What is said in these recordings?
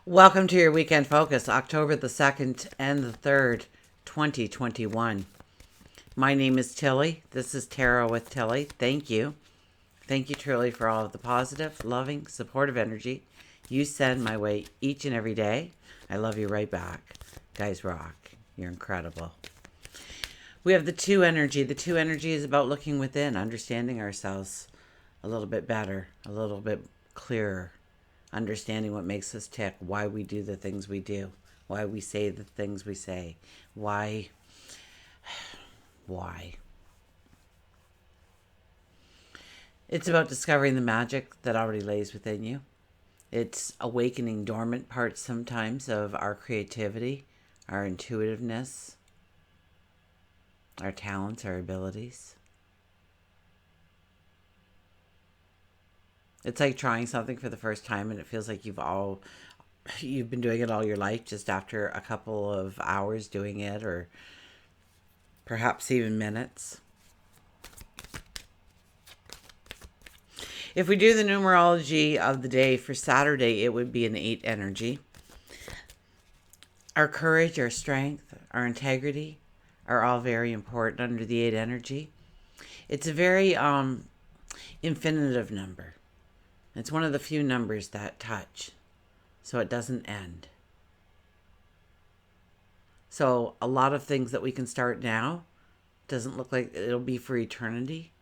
Welcome to your weekend focus, October the 2nd and the 3rd, 2021. My name is Tilly. This is Tarot with Tilly. Thank you. Thank you truly for all of the positive, loving, supportive energy you send my way each and every day. I love you right back. Guys rock. You're incredible. We have the two energy. The two energy is about looking within, understanding ourselves a little bit better, a little bit clearer. Understanding what makes us tick, why we do the things we do, why we say the things we say, why. It's about discovering the magic that already lays within you. It's awakening dormant parts sometimes of our creativity, our intuitiveness, our talents, our abilities. It's like trying something for the first time and it feels like you've been doing it all your life just after a couple of hours doing it, or perhaps even minutes. If we do the numerology of the day for Saturday, it would be an 8 energy. Our courage, our strength, our integrity are all very important under the 8 energy. It's a very infinitive number. It's one of the few numbers that touch, so it doesn't end. So a lot of things that we can start now doesn't look like it'll be for eternity.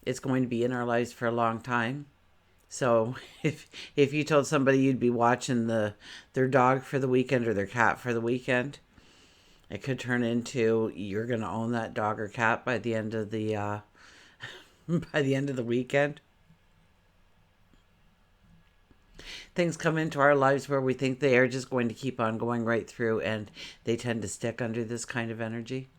It's going to be in our lives for a long time. So if you told somebody you'd be watching their dog for the weekend or their cat for the weekend, it could turn into you're going to own that dog or cat by the end of the by the end of the weekend. Things come into our lives where we think they are just going to keep on going right through, and they tend to stick under this kind of energy.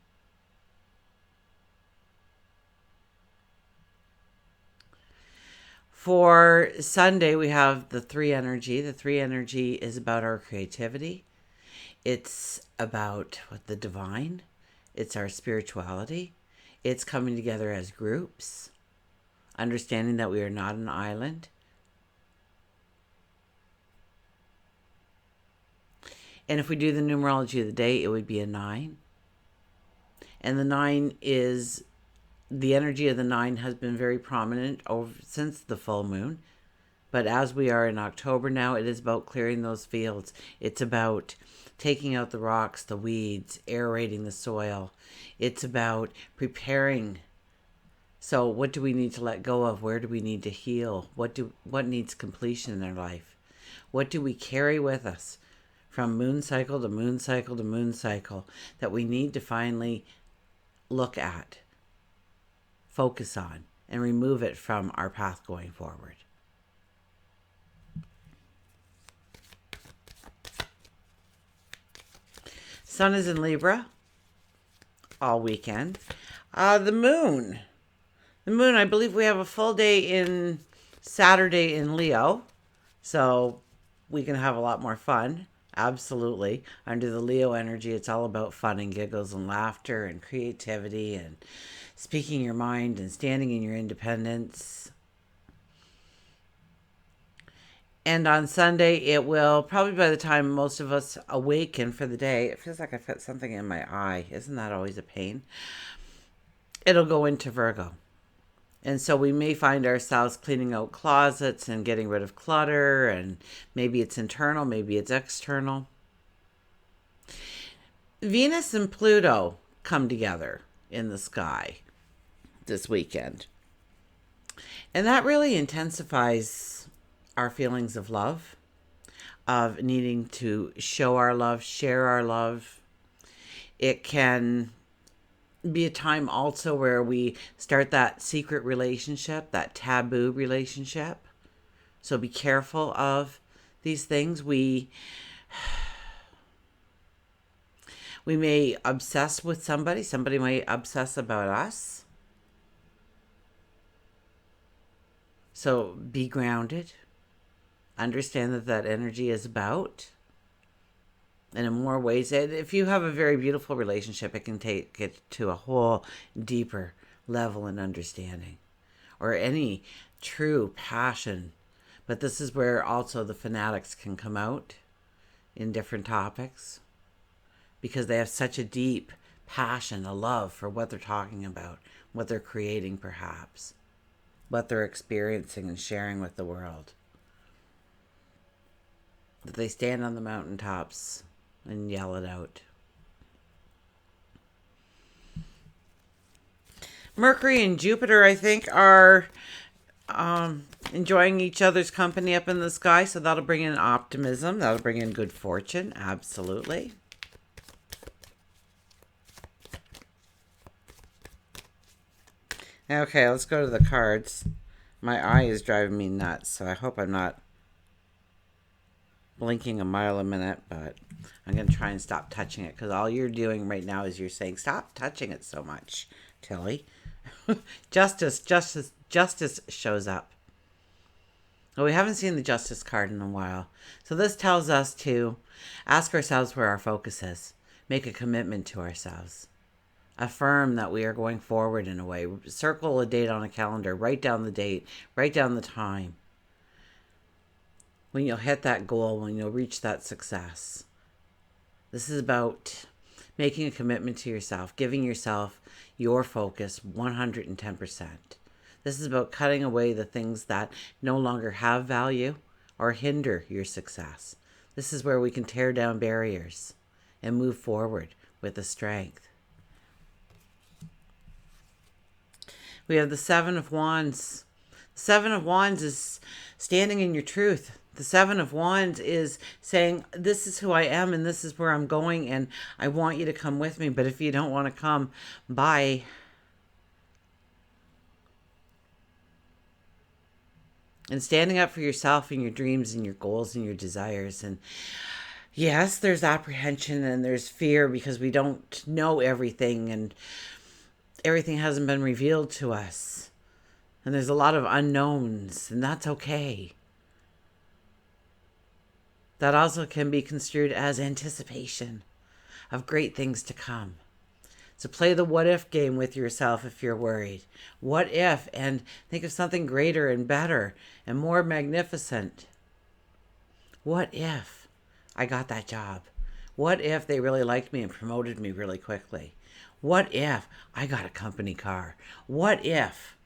For Sunday, we have the 3 energy. The 3 energy is about our creativity. It's about the divine. It's our spirituality. It's coming together as groups, understanding that we are not an island. And if we do the numerology of the day, it would be a 9. And the 9 is, the energy of the 9 has been very prominent since the full moon. But as we are in October now, it is about clearing those fields. It's about taking out the rocks, the weeds, aerating the soil. It's about preparing. So what do we need to let go of? Where do we need to heal? What needs completion in our life? What do we carry with us from moon cycle to moon cycle to moon cycle that we need to finally look at, focus on, and remove it from our path going forward? Sun is in Libra all weekend. The moon, I believe we have a full day in Saturday in Leo, so we can have a lot more fun. Absolutely. Under the Leo energy, it's all about fun and giggles and laughter and creativity and speaking your mind and standing in your independence. And on Sunday, it will, probably by the time most of us awaken for the day, it feels like I put something in my eye. Isn't that always a pain? It'll go into Virgo. And so we may find ourselves cleaning out closets and getting rid of clutter, and maybe it's internal, maybe it's external. Venus and Pluto come together in the sky this weekend. And that really intensifies our feelings of love, of needing to show our love, share our love. It can be a time also where we start that secret relationship, that taboo relationship. So be careful of these things. We may obsess with somebody. Somebody may obsess about us. So be grounded. Understand that energy is about. And in more ways, if you have a very beautiful relationship, it can take it to a whole deeper level in understanding. Or any true passion But this is where also the fanatics can come out in different topics, because they have such a deep passion, a love for what they're talking about, what they're creating perhaps, what they're experiencing and sharing with the world. That they stand on the mountaintops and yell it out. Mercury and Jupiter, I think, are enjoying each other's company up in the sky, so that'll bring in optimism. That'll bring in good fortune, absolutely. Okay, let's go to the cards. My eye is driving me nuts, so I hope I'm not blinking a mile a minute, but I'm going to try and stop touching it, because all you're doing right now is you're saying, stop touching it so much, Tilly. Justice shows up. Well, we haven't seen the Justice card in a while. So this tells us to ask ourselves where our focus is. Make a commitment to ourselves. Affirm that we are going forward in a way. Circle a date on a calendar. Write down the date. Write down the time. When you'll hit that goal, when you'll reach that success. This is about making a commitment to yourself. Giving yourself your focus 110%. This is about cutting away the things that no longer have value or hinder your success. This is where we can tear down barriers and move forward with the strength. We have the Seven of Wands. The Seven of Wands is standing in your truth. The Seven of Wands is saying, this is who I am and this is where I'm going, and I want you to come with me. But if you don't want to come, bye. And standing up for yourself and your dreams and your goals and your desires. And yes, there's apprehension and there's fear because we don't know everything and everything hasn't been revealed to us. And there's a lot of unknowns, and that's okay. That also can be construed as anticipation of great things to come. So play the what if game with yourself if you're worried. What if, and think of something greater and better and more magnificent. What if I got that job? What if they really liked me and promoted me really quickly? What if I got a company car? What if?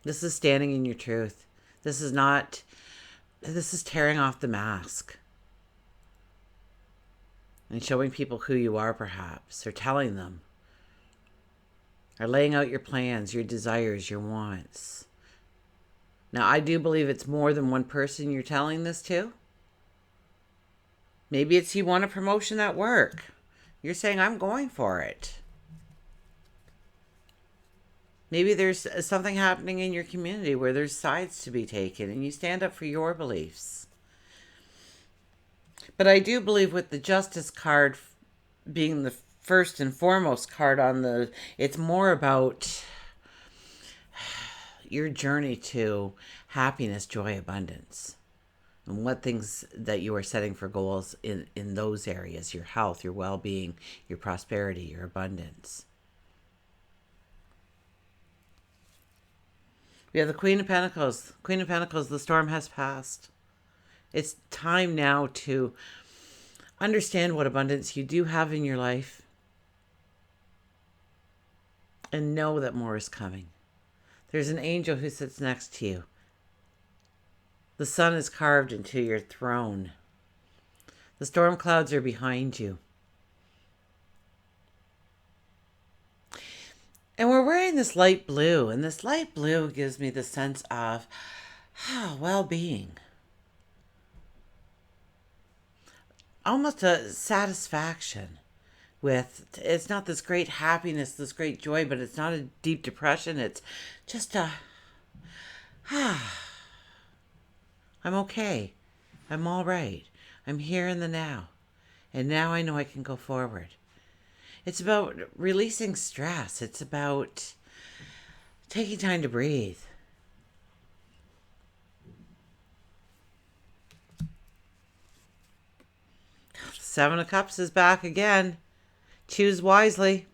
This is standing in your truth. This is tearing off the mask. And showing people who you are, perhaps, or telling them, or laying out your plans, your desires, your wants. Now, I do believe it's more than one person you're telling this to. Maybe it's you want a promotion at work. You're saying, I'm going for it. Maybe there's something happening in your community where there's sides to be taken and you stand up for your beliefs. But I do believe with the Justice card being the first and foremost card on it's more about your journey to happiness, joy, abundance. And what things that you are setting for goals in those areas, your health, your well-being, your prosperity, your abundance. We have the Queen of Pentacles. Queen of Pentacles, the storm has passed. It's time now to understand what abundance you do have in your life and know that more is coming. There's an angel who sits next to you. The sun is carved into your throne. The storm clouds are behind you. And we're wearing this light blue, and this light blue gives me the sense of well-being. Almost a satisfaction with, it's not this great happiness, this great joy, but it's not a deep depression. It's just I'm okay. I'm all right. I'm here in the now. And now I know I can go forward. It's about releasing stress. It's about taking time to breathe. Seven of Cups is back again. Choose wisely.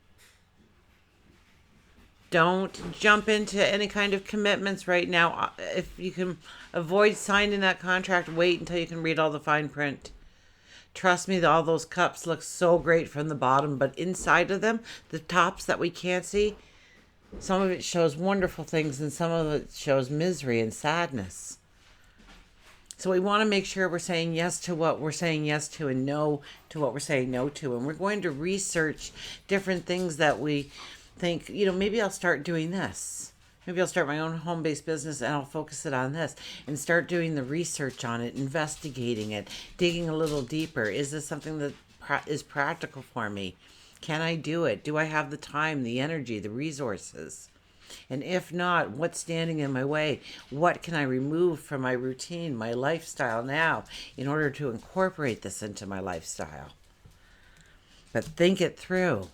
Don't jump into any kind of commitments right now. If you can avoid signing that contract, wait until you can read all the fine print. Trust me, all those cups look so great from the bottom, but inside of them, the tops that we can't see, some of it shows wonderful things and some of it shows misery and sadness. So we want to make sure we're saying yes to what we're saying yes to and no to what we're saying no to. And we're going to research different things that we think, maybe I'll start doing this. Maybe I'll start my own home-based business and I'll focus it on this and start doing the research on it, investigating it, digging a little deeper. Is this something that is practical for me? Can I do it? Do I have the time, the energy, the resources? And if not, what's standing in my way? What can I remove from my routine, my lifestyle now, in order to incorporate this into my lifestyle? But think it through.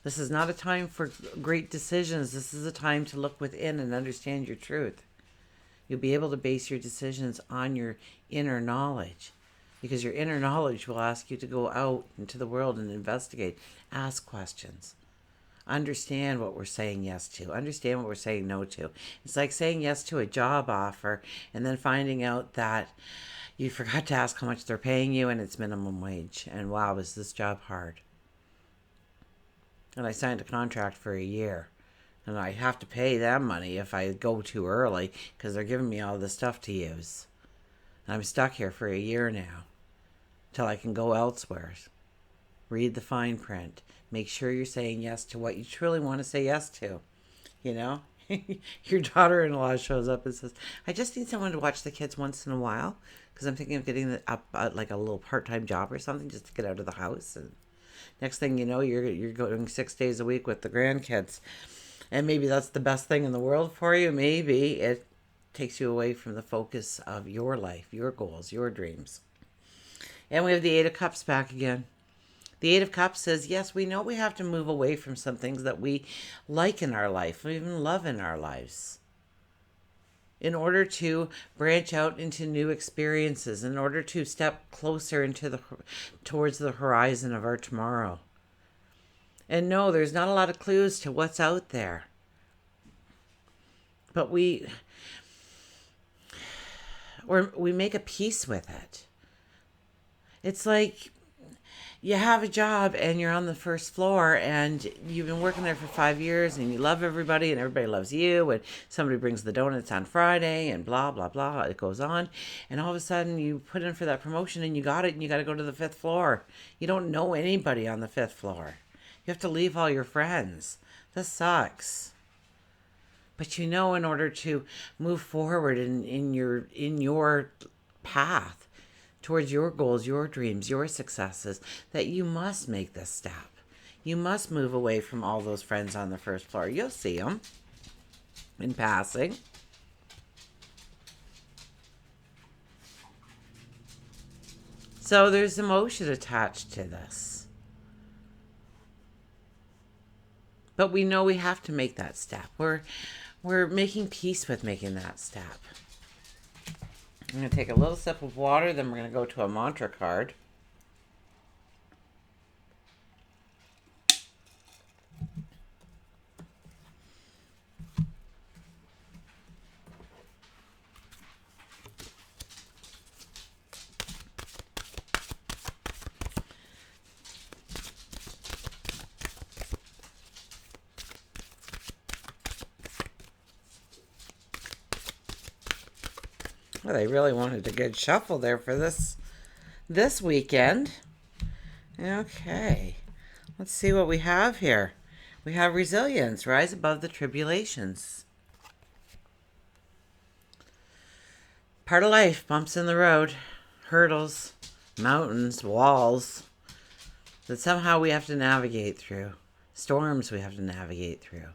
This is not a time for great decisions. This is a time to look within and understand your truth. You'll be able to base your decisions on your inner knowledge, because your inner knowledge will ask you to go out into the world and investigate, ask questions. Understand what we're saying yes to. Understand what we're saying no to. It's like saying yes to a job offer and then finding out that you forgot to ask how much they're paying you and it's minimum wage. And wow, is this job hard? And I signed a contract for a year. And I have to pay them money if I go too early because they're giving me all this stuff to use. And I'm stuck here for a year now till I can go elsewhere. Read the fine print. Make sure you're saying yes to what you truly want to say yes to. Your daughter-in-law shows up and says, I just need someone to watch the kids once in a while because I'm thinking of getting up like a little part-time job or something just to get out of the house. And next thing you know, you're going 6 days a week with the grandkids. And maybe that's the best thing in the world for you. Maybe it takes you away from the focus of your life, your goals, your dreams. And we have the Eight of Cups back again. The Eight of Cups says, yes, we know we have to move away from some things that we like in our life, we even love in our lives, in order to branch out into new experiences, in order to step closer towards the horizon of our tomorrow. And no, there's not a lot of clues to what's out there. But we make a peace with it. It's like you have a job and you're on the first floor and you've been working there for 5 years and you love everybody and everybody loves you and somebody brings the donuts on Friday and blah, blah, blah. It goes on. And all of a sudden you put in for that promotion and you got it and you got to go to the 5th floor. You don't know anybody on the 5th floor. You have to leave all your friends. This sucks. But in order to move forward in your path towards your goals, your dreams, your successes, that you must make this step. You must move away from all those friends on the first floor. You'll see them in passing. So there's emotion attached to this. But we know we have to make that step. We're making peace with making that step. I'm going to take a little sip of water, then we're going to go to a mantra card. Well, they really wanted a good shuffle there for this weekend. Okay, let's see what we have here. We have resilience, rise above the tribulations. Part of life, bumps in the road, hurdles, mountains, walls that somehow we have to navigate through. Storms we have to navigate through.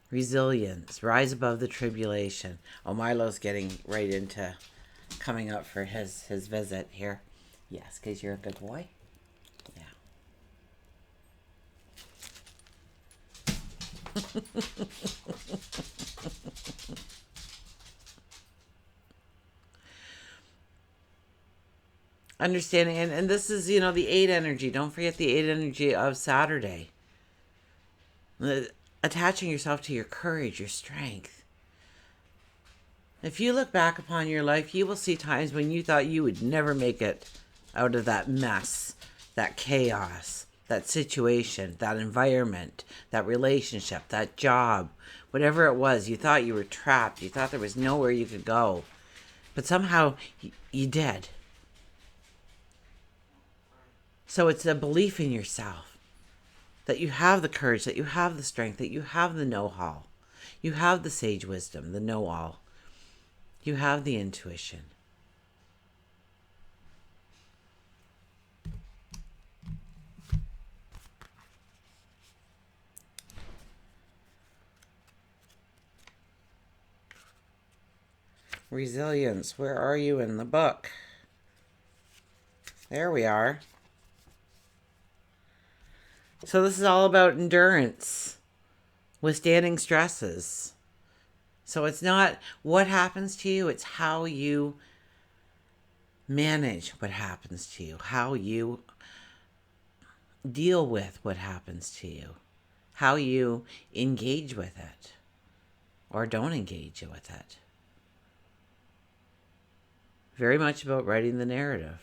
Resilience, rise above the tribulation. Oh, Milo's getting right into coming up for his visit here. Yes, because you're a good boy. Yeah. Understanding, and this is, the 8 energy. Don't forget the 8 energy of Saturday. attaching yourself to your courage, your strength. If you look back upon your life, you will see times when you thought you would never make it out of that mess, that chaos, that situation, that environment, that relationship, that job, whatever it was. You thought you were trapped. You thought there was nowhere you could go. But somehow you did. So it's a belief in yourself that you have the courage, that you have the strength, that you have the know-how. You have the sage wisdom, the know-all. You have the intuition. Resilience, where are you in the book? There we are. So this is all about endurance, withstanding stresses. So it's not what happens to you, it's how you manage what happens to you, how you deal with what happens to you, how you engage with it or don't engage with it. Very much about writing the narrative.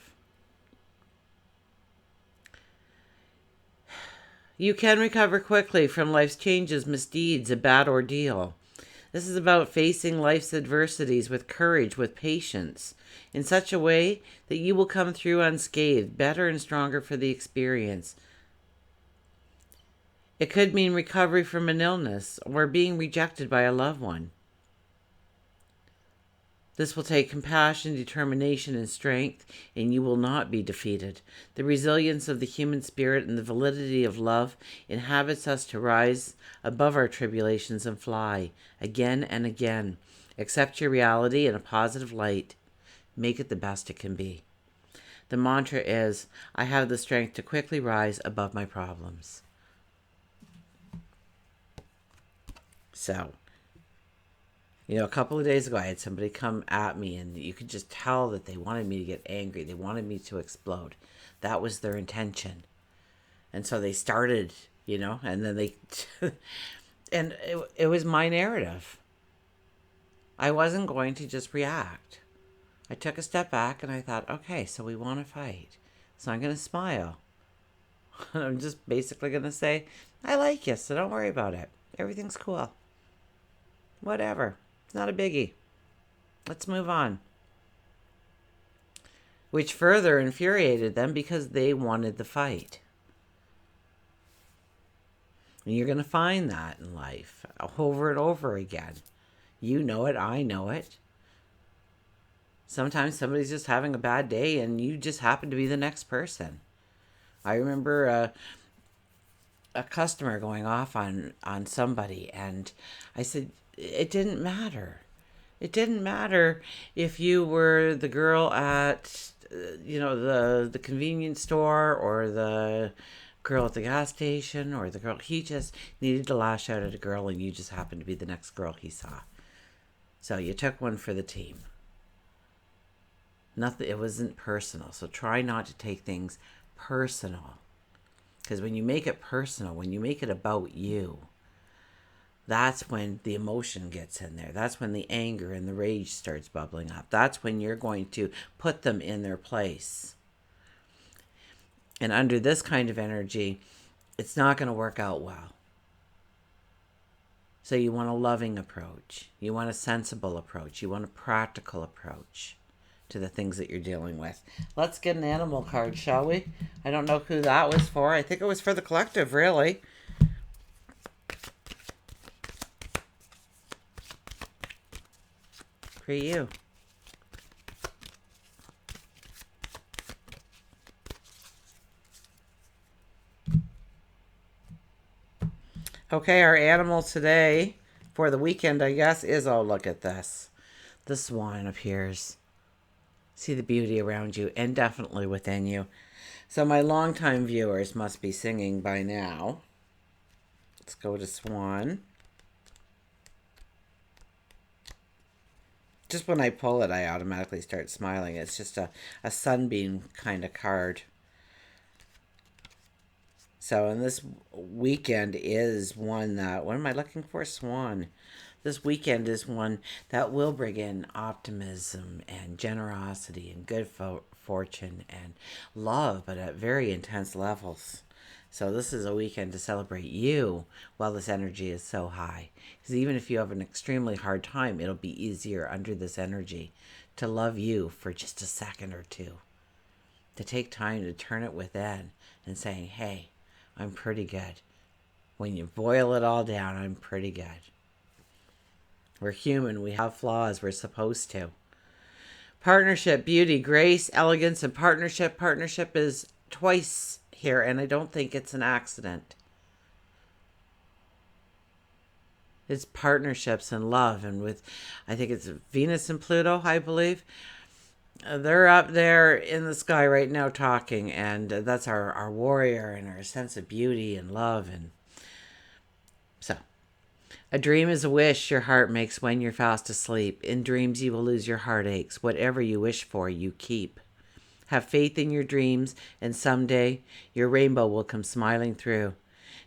You can recover quickly from life's changes, misdeeds, a bad ordeal. This is about facing life's adversities with courage, with patience, in such a way that you will come through unscathed, better and stronger for the experience. It could mean recovery from an illness or being rejected by a loved one. This will take compassion, determination, and strength, and you will not be defeated. The resilience of the human spirit and the validity of love inhabits us to rise above our tribulations and fly again and again. Accept your reality in a positive light. Make it the best it can be. The mantra is, I have the strength to quickly rise above my problems. So, a couple of days ago, I had somebody come at me, and you could just tell that they wanted me to get angry. They wanted me to explode. That was their intention. And so they started, and then they... and it was my narrative. I wasn't going to just react. I took a step back, and I thought, okay, so we want to fight. So I'm going to smile. I'm just basically going to say, I like you, so don't worry about it. Everything's cool. Whatever. Not a biggie. Let's move on. Which further infuriated them because they wanted the fight. And you're going to find that in life over and over again. You know it. I know it. Sometimes somebody's just having a bad day and you just happen to be the next person. I remember a customer going off on somebody, and I said, it didn't matter. It didn't matter if you were the girl at, the convenience store, or the girl at the gas station, or the girl. He just needed to lash out at a girl, and you just happened to be the next girl he saw. So you took one for the team. Nothing. It wasn't personal. So try not to take things personal. Because when you make it personal, when you make it about you, that's when the emotion gets in there. That's when the anger and the rage starts bubbling up. That's when you're going to put them in their place. And under this kind of energy, it's not going to work out well. So you want a loving approach. You want a sensible approach. You want a practical approach to the things that you're dealing with. Let's get an animal card, shall we? I don't know who that was for. I think it was for the collective, really. For you. Okay, our animal today for the weekend, I guess, is, oh, look at this. The swan appears. See the beauty around you and definitely within you. So my longtime viewers must be singing by now. Let's go to Swan. Just when I pull it, I automatically start smiling. It's just a sunbeam kind of card. So, and this weekend is one that, what am I looking for? Swan. This weekend is one that will bring in optimism and generosity and good fortune and love, but at very intense levels. So, this is a weekend to celebrate you while this energy is so high. Because even if you have an extremely hard time, it'll be easier under this energy to love you for just a second or two. To take time to turn it within and saying, hey, I'm pretty good. When you boil it all down, I'm pretty good. We're human. We have flaws. We're supposed to. Partnership, beauty, grace, elegance, and partnership. Partnership is twice here, and I don't think it's an accident. It's partnerships and love, and with, I think it's Venus and Pluto, I believe. They're up there in the sky right now talking, and that's our warrior and our sense of beauty and love. And so, a dream is a wish your heart makes when you're fast asleep. In dreams, you will lose your heartaches. Whatever you wish for, you keep. Have faith in your dreams, and someday your rainbow will come smiling through.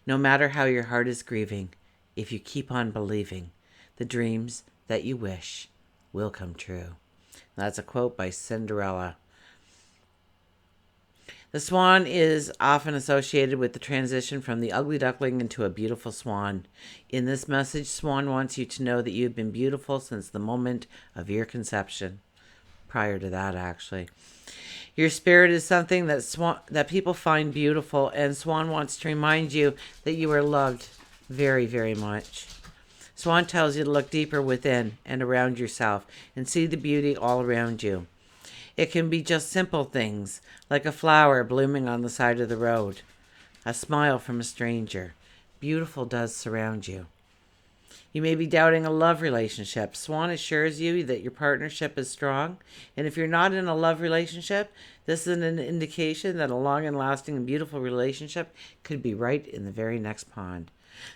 No matter how your heart is grieving, if you keep on believing, the dreams that you wish will come true. That's a quote by Cinderella. The swan is often associated with the transition from the ugly duckling into a beautiful swan. In this message, Swan wants you to know that you've been beautiful since the moment of your conception. Prior to that, actually. Your spirit is something that people find beautiful, and Swan wants to remind you that you are loved very, very much. Swan tells you to look deeper within and around yourself and see the beauty all around you. It can be just simple things, like a flower blooming on the side of the road, a smile from a stranger. Beautiful does surround you. You may be doubting a love relationship. Swan assures you that your partnership is strong, and if you're not in a love relationship, this is an indication that a long and lasting and beautiful relationship could be right in the very next pond.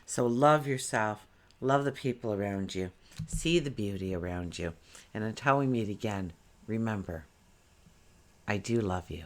So love yourself. Love the people around you. See the beauty around you. And until we meet again, remember, I do love you.